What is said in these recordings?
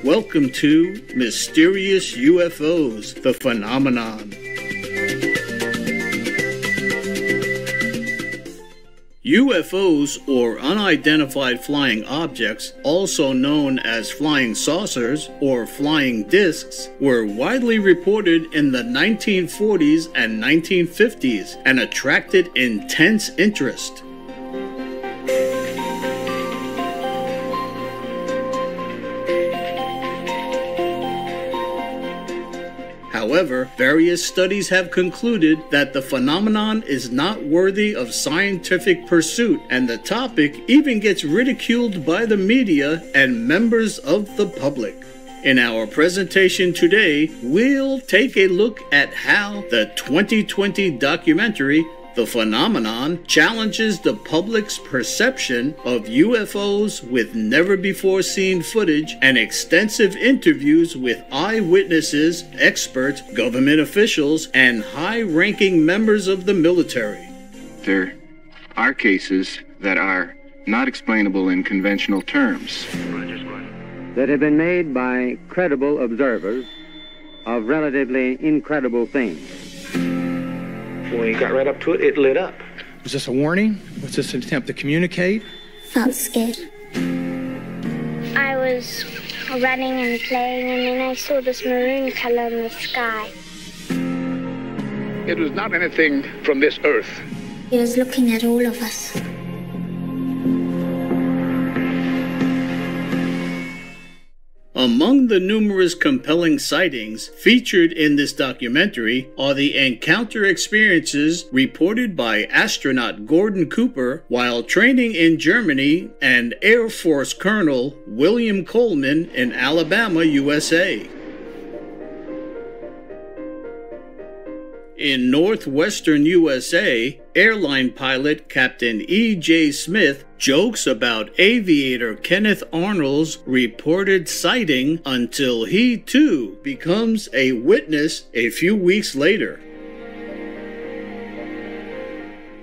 Welcome to Mysterious UFOs, the Phenomenon. UFOs, or unidentified flying objects, also known as flying saucers or flying discs, were widely reported in the 1940s and 1950s and attracted intense interest. However, various studies have concluded that the phenomenon is not worthy of scientific pursuit, and the topic even gets ridiculed by the media and members of the public. In our presentation today, we'll take a look at how the 2020 documentary The Phenomenon challenges the public's perception of UFOs with never-before-seen footage and extensive interviews with eyewitnesses, experts, government officials, and high-ranking members of the military. There are cases that are not explainable in conventional terms. That have been made by credible observers of relatively incredible things. When you got right up to it, it lit up. Was this a warning? Was this an attempt to communicate? Felt scared. I was running and playing, and then I saw this maroon color in the sky. It was not anything from this earth. He was looking at all of us. Among the numerous compelling sightings featured in this documentary are the encounter experiences reported by astronaut Gordon Cooper while training in Germany and Air Force Colonel William Coleman in Alabama, USA. In northwestern USA, airline pilot Captain E.J. Smith jokes about aviator Kenneth Arnold's reported sighting until he too becomes a witness a few weeks later.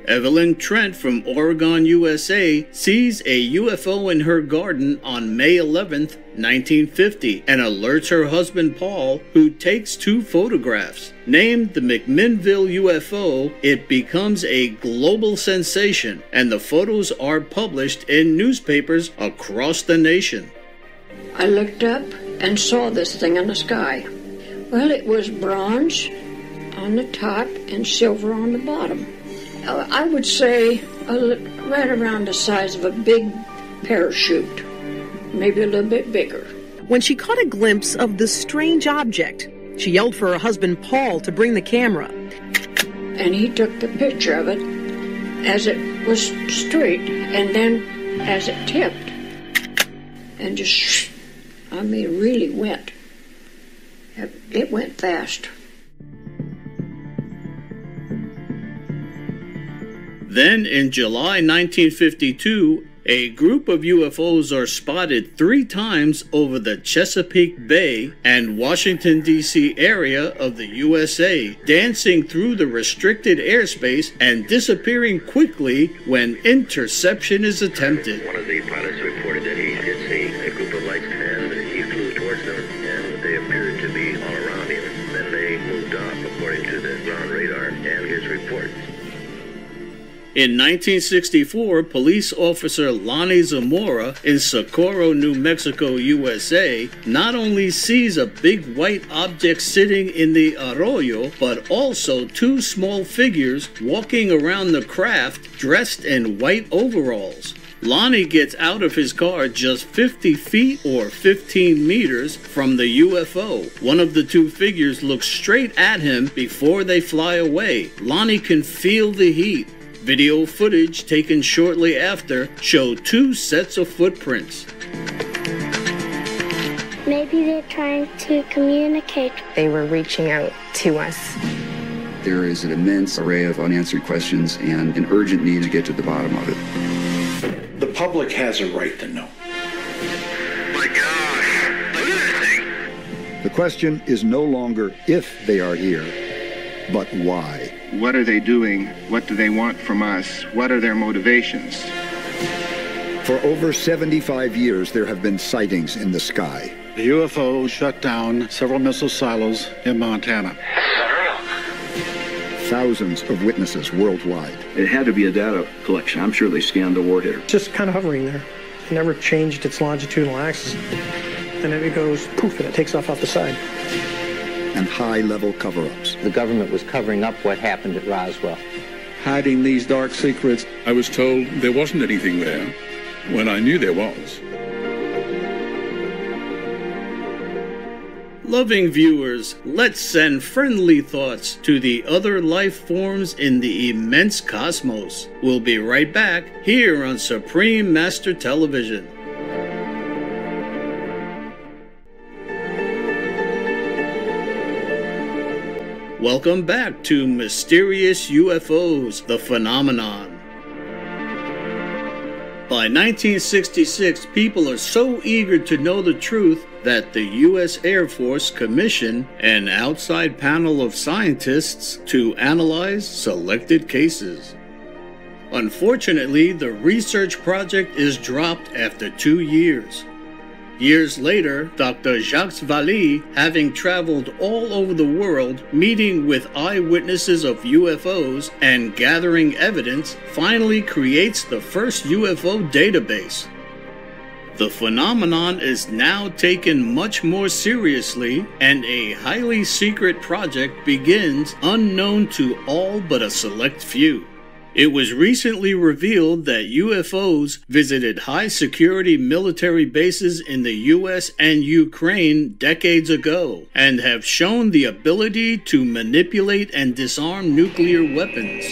Evelyn Trent from Oregon, USA sees a UFO in her garden on May 11th, 1950 and alerts her husband Paul, who takes 2 photographs. Named the McMinnville UFO, it becomes a global sensation and the photos are published in newspapers across the nation. I looked up and saw this thing in the sky. Well, it was bronze on the top and silver on the bottom. I would say right around the size of a big parachute, maybe a little bit bigger. When she caught a glimpse of this strange object, she yelled for her husband Paul to bring the camera. And he took the picture of it as it was straight, and then as it tipped, and just, I mean, it really went. It went fast. Then, in July 1952, a group of UFOs are spotted 3 times over the Chesapeake Bay and Washington, D.C. area of the USA, dancing through the restricted airspace and disappearing quickly when interception is attempted. One of the pilots reported that he did see a group of lights, and he flew towards them, and they appeared to be all around him. Then they moved off according to the ground radar and his report. In 1964, police officer Lonnie Zamora in Socorro, New Mexico, USA, not only sees a big white object sitting in the arroyo, but also 2 small figures walking around the craft dressed in white overalls. Lonnie gets out of his car just 50 feet or 15 meters from the UFO. One of the 2 figures looks straight at him before they fly away. Lonnie can feel the heat. Video footage taken shortly after show 2 sets of footprints. Maybe they're trying to communicate. They were reaching out to us. There is an immense array of unanswered questions and an urgent need to get to the bottom of it. The public has a right to know. My gosh, look at this thing. The question is no longer if they are here, but why. What are they doing? What do they want from us? What are their motivations? For over 75 years, there have been sightings in the sky. The UFO shut down several missile silos in Montana. Thousands of witnesses worldwide. It had to be a data collection. I'm sure they scanned the warhead. Just kind of hovering there. It never changed its longitudinal axis. And then it goes poof and it takes off the side. And high-level cover-ups. The government was covering up what happened at Roswell. Hiding these dark secrets. I was told there wasn't anything there when I knew there was. Loving viewers, let's send friendly thoughts to the other life forms in the immense cosmos. We'll be right back here on Supreme Master Television. Welcome back to Mysterious UFOs, the Phenomenon. By 1966, people are so eager to know the truth that the U.S. Air Force commissioned an outside panel of scientists to analyze selected cases. Unfortunately, the research project is dropped after 2 years. Years later, Dr. Jacques Vallée, having traveled all over the world, meeting with eyewitnesses of UFOs and gathering evidence, finally creates the first UFO database. The phenomenon is now taken much more seriously, and a highly secret project begins unknown to all but a select few. It was recently revealed that UFOs visited high-security military bases in the US and Ukraine decades ago, and have shown the ability to manipulate and disarm nuclear weapons.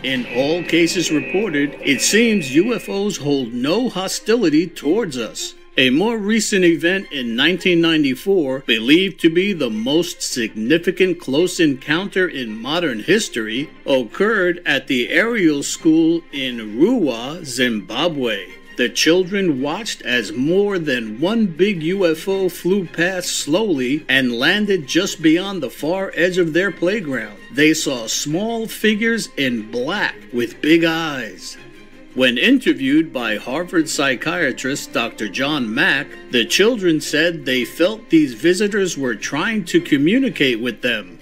In all cases reported, it seems UFOs hold no hostility towards us. A more recent event in 1994, believed to be the most significant close encounter in modern history, occurred at the aerial school in Ruwa, Zimbabwe. The children watched as more than one big UFO flew past slowly and landed just beyond the far edge of their playground. They saw small figures in black with big eyes. When interviewed by Harvard psychiatrist Dr. John Mack, the children said they felt these visitors were trying to communicate with them.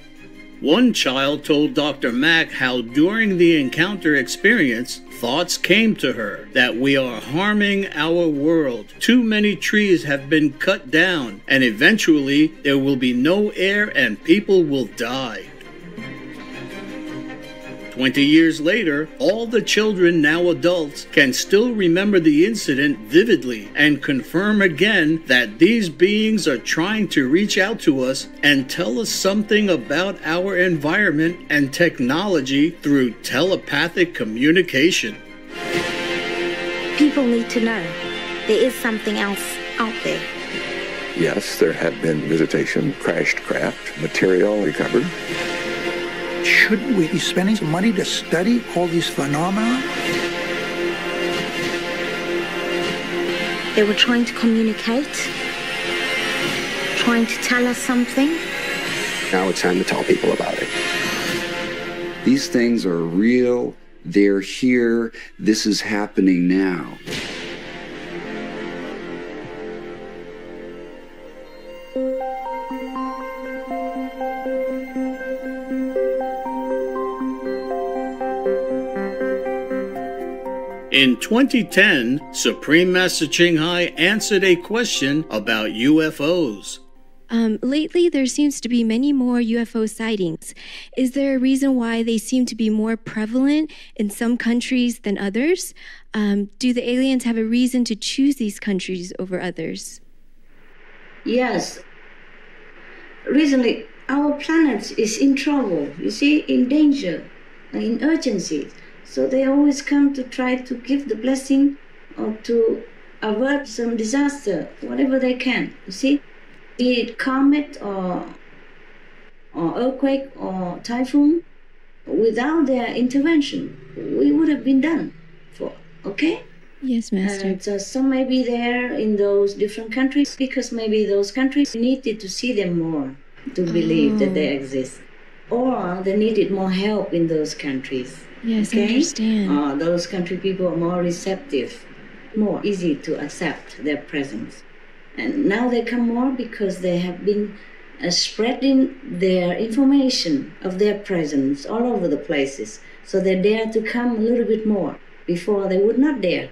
One child told Dr. Mack how during the encounter experience, thoughts came to her that we are harming our world. Too many trees have been cut down, and eventually there will be no air and people will die. 20 years later, all the children, now adults, can still remember the incident vividly and confirm again that these beings are trying to reach out to us and tell us something about our environment and technology through telepathic communication. People need to know there is something else out there. Yes, there have been visitation, crashed craft, material recovered. Shouldn't we be spending some money to study all these phenomena? They were trying to communicate, trying to tell us something. Now it's time to tell people about it. These things are real. They're here. This is happening now. In 2010, Supreme Master Ching Hai answered a question about UFOs. Lately, there seems to be many more UFO sightings. Is there a reason why they seem to be more prevalent in some countries than others? Do the aliens have a reason to choose these countries over others? Yes. Recently, our planet is in trouble, you see, in danger, in urgency. So they always come to try to give the blessing or to avert some disaster, whatever they can, you see. Be it comet or earthquake or typhoon, without their intervention, we would have been done for, okay? Yes, Master. And some may be there in those different countries because maybe those countries needed to see them more to believe that they exist. Or they needed more help in those countries. Yes, okay? I understand. Those country people are more receptive, more easy to accept their presence. And now they come more because they have been spreading their information of their presence all over the places. So they dare to come a little bit more. Before they would not dare.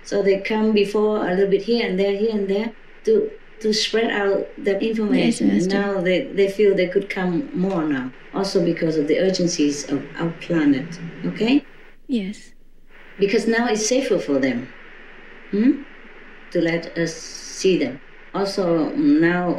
So they come before a little bit here and there to spread out that information. Yes, and now they feel they could come more now. Also because of the urgencies of our planet. Okay? Yes. Because now it's safer for them to let us see them. Also now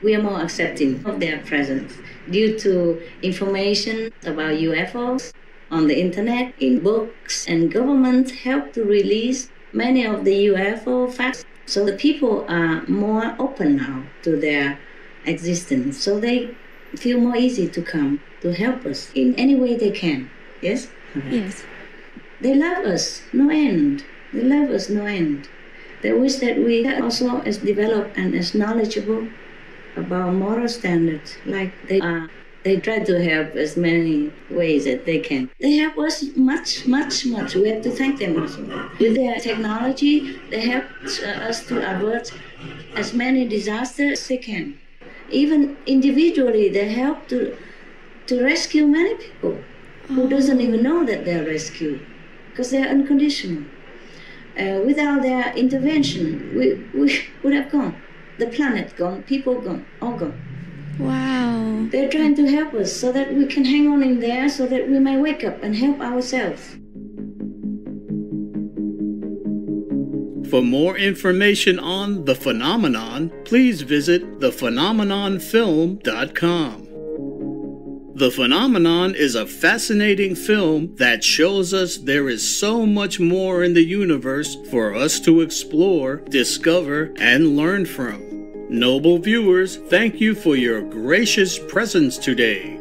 we are more accepting of their presence due to information about UFOs on the internet, in books, and government help to release many of the UFO facts. So the people are more open now to their existence. So they feel more easy to come to help us in any way they can. Yes? Yes. They love us, no end. They love us, no end. They wish that we also as developed and as knowledgeable about moral standards like they are. They try to help as many ways that they can. They help us much, much, much. We have to thank them also. With their technology, they help us to avert as many disasters as they can. Even individually, they help to rescue many people who doesn't even know that they're rescued because they're unconditional. Without their intervention, we would have gone. The planet gone, people gone, all gone. Wow. They're trying to help us so that we can hang on in there so that we may wake up and help ourselves. For more information on the phenomenon, please visit thephenomenonfilm.com. The Phenomenon is a fascinating film that shows us there is so much more in the universe for us to explore, discover, and learn from. Noble viewers, thank you for your gracious presence today.